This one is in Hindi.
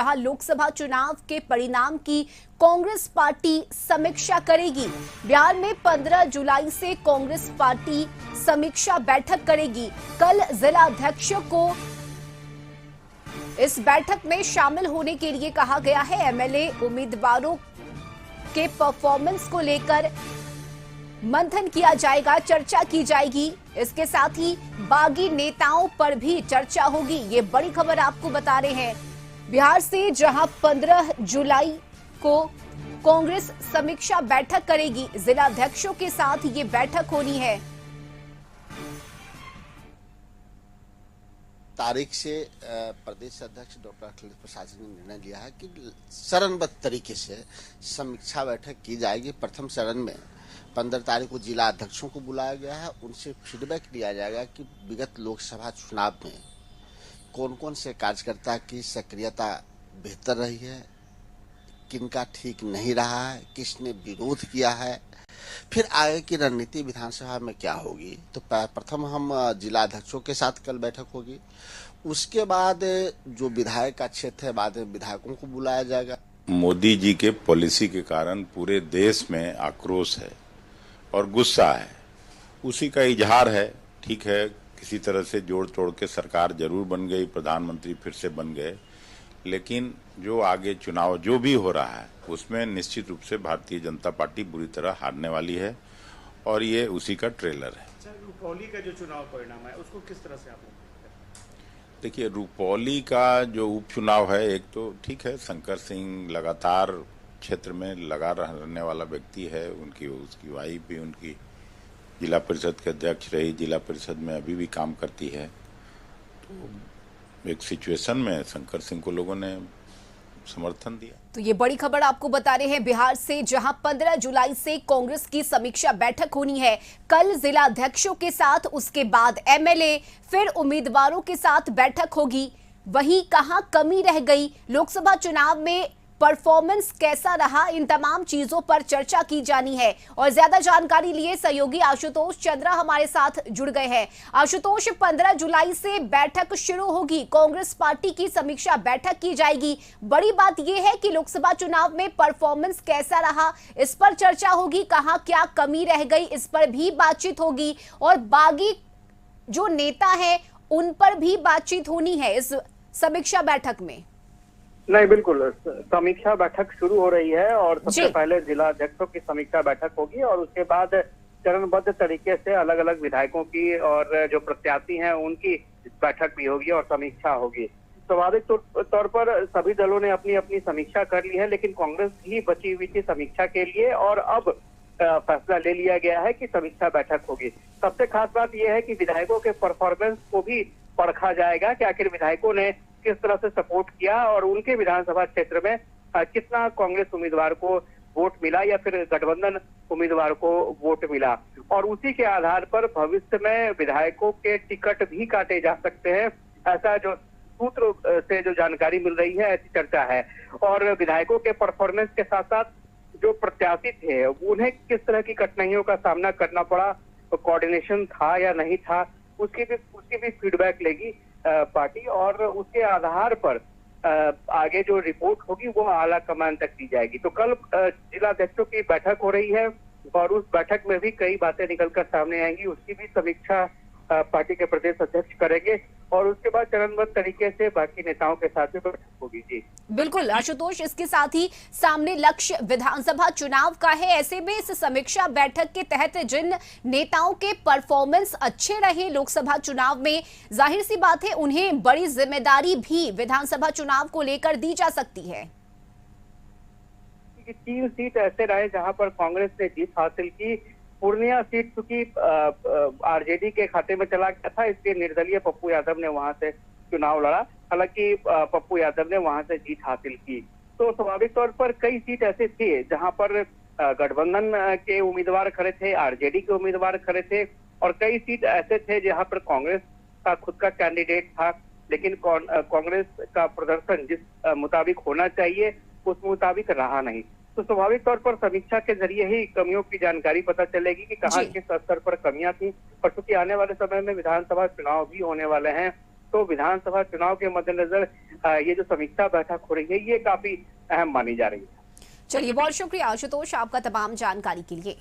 जहां लोकसभा चुनाव के परिणाम की कांग्रेस पार्टी समीक्षा करेगी। बिहार में 15 जुलाई से कांग्रेस पार्टी समीक्षा बैठक करेगी। कल जिला अध्यक्षों को इस बैठक में शामिल होने के लिए कहा गया है। एमएलए उम्मीदवारों के परफॉर्मेंस को लेकर मंथन किया जाएगा, चर्चा की जाएगी। इसके साथ ही बागी नेताओं पर भी चर्चा होगी। ये बड़ी खबर आपको बता रहे हैं बिहार से, जहां 15 जुलाई को कांग्रेस समीक्षा बैठक करेगी। जिला अध्यक्षों के साथ ये बैठक होनी है। तारीख से प्रदेश अध्यक्ष डॉक्टर अखिलेश प्रसाद ने निर्णय लिया है कि चरणबद्ध तरीके से समीक्षा बैठक की जाएगी। प्रथम चरण में 15 तारीख को जिला अध्यक्षों को बुलाया गया है। उनसे फीडबैक लिया जाएगा कि विगत लोकसभा चुनाव में कौन कौन से कार्यकर्ता की सक्रियता बेहतर रही है, किनका ठीक नहीं रहा है, किसने विरोध किया है, फिर आगे की रणनीति विधानसभा में क्या होगी। तो प्रथम हम जिला अध्यक्षों के साथ कल बैठक होगी। उसके बाद जो विधायक का क्षेत्र है, बाद में विधायकों को बुलाया जाएगा। मोदी जी के पॉलिसी के कारण पूरे देश में आक्रोश है और गुस्सा है, उसी का इजहार है। ठीक है, किसी तरह से जोड़ तोड़ के सरकार जरूर बन गई, प्रधानमंत्री फिर से बन गए, लेकिन जो आगे चुनाव जो भी हो रहा है उसमें निश्चित रूप से भारतीय जनता पार्टी बुरी तरह हारने वाली है और ये उसी का ट्रेलर है। रुपौली का जो चुनाव परिणाम है उसको किस तरह से आप देखिए, रुपौली का जो उपचुनाव है, एक तो ठीक है, शंकर सिंह लगातार क्षेत्र में लगा रहने वाला व्यक्ति है। उसकी वाइफ भी उनकी जिला परिषद के अध्यक्ष रही, जिला परिषद में अभी भी काम करती है। तो एक सिचुएशन में शंकर सिंह को लोगों ने समर्थन दिया। तो ये बड़ी खबर आपको बता रहे हैं बिहार से, जहां 15 जुलाई से कांग्रेस की समीक्षा बैठक होनी है। कल जिला अध्यक्षों के साथ, उसके बाद एमएलए, फिर उम्मीदवारों के साथ बैठक होगी। वहीं कहां कमी रह गई, लोकसभा चुनाव में परफॉर्मेंस कैसा रहा, इन तमाम चीजों पर चर्चा की जानी है। और ज्यादा जानकारी लिए सहयोगी आशुतोष चंद्रा हमारे साथ जुड़ गए हैं। आशुतोष, 15 जुलाई से बैठक शुरू होगी, कांग्रेस पार्टी की समीक्षा बैठक की जाएगी। बड़ी बात यह है कि लोकसभा चुनाव में परफॉर्मेंस कैसा रहा, इस पर चर्चा होगी। कहां क्या कमी रह गई, इस पर भी बातचीत होगी। और बागी जो नेता है उन पर भी बातचीत होनी है इस समीक्षा बैठक में। नहीं, बिल्कुल समीक्षा बैठक शुरू हो रही है और सबसे पहले जिला अध्यक्षों की समीक्षा बैठक होगी और उसके बाद चरणबद्ध तरीके से अलग अलग विधायकों की और जो प्रत्याशी हैं उनकी बैठक भी होगी और समीक्षा होगी। स्वाभाविक तौर पर सभी दलों ने अपनी अपनी समीक्षा कर ली है, लेकिन कांग्रेस ही बची हुई थी समीक्षा के लिए और अब फैसला ले लिया गया है कि समीक्षा बैठक होगी। सबसे खास बात यह है कि विधायकों के परफॉर्मेंस को भी परखा जाएगा कि आखिर विधायकों ने किस तरह से सपोर्ट किया और उनके विधानसभा क्षेत्र में कितना कांग्रेस उम्मीदवार को वोट मिला या फिर गठबंधन उम्मीदवार को वोट मिला। और उसी के आधार पर भविष्य में विधायकों के टिकट भी काटे जा सकते हैं, ऐसा जो सूत्र से जो जानकारी मिल रही है, ऐसी चर्चा है। और विधायकों के परफॉर्मेंस के साथ साथ जो प्रत्याशी थे उन्हें किस तरह की कठिनाइयों का सामना करना पड़ा, कोऑर्डिनेशन था या नहीं था, उसकी भी फीडबैक लेगी पार्टी और उसके आधार पर आगे जो रिपोर्ट होगी वो आला कमान तक दी जाएगी। तो कल जिला अध्यक्षों की बैठक हो रही है और उस बैठक में भी कई बातें निकलकर सामने आएंगी, उसकी भी समीक्षा पार्टी के प्रदेश अध्यक्ष करेंगे और उसके बाद चरणबद्ध तरीके से बाकी नेताओं के साथ भी बैठक होगी। जी बिल्कुल आशुतोष, इसके साथ ही सामने लक्ष्य विधानसभा चुनाव का है। ऐसे में इस समीक्षा बैठक के तहत जिन नेताओं के परफॉर्मेंस अच्छे रहे लोकसभा चुनाव में, जाहिर सी बात है उन्हें बड़ी जिम्मेदारी भी विधानसभा चुनाव को लेकर दी जा सकती है। 3 सीट ऐसे रहे जहां पर कांग्रेस ने जीत हासिल की। पूर्णिया सीट चूंकि आरजेडी के खाते में चला गया था, इसलिए निर्दलीय पप्पू यादव ने वहां से चुनाव लड़ा। हालांकि पप्पू यादव ने वहां से जीत हासिल की। तो स्वाभाविक तौर पर कई सीट ऐसे थे जहां पर गठबंधन के उम्मीदवार खड़े थे, आरजेडी के उम्मीदवार खड़े थे और कई सीट ऐसे थे जहां पर कांग्रेस का खुद का कैंडिडेट था, लेकिन कांग्रेस का प्रदर्शन जिस मुताबिक होना चाहिए उस मुताबिक रहा नहीं। तो स्वाभाविक तौर पर समीक्षा के जरिए ही कमियों की जानकारी पता चलेगी कि कहाँ किस स्तर पर कमियां थी। और चूंकि आने वाले समय में विधानसभा चुनाव भी होने वाले हैं, तो विधानसभा चुनाव के मद्देनजर ये जो समीक्षा बैठक हो रही है ये काफी अहम मानी जा रही है। चलिए, बहुत शुक्रिया आशुतोष आपका तमाम जानकारी के लिए।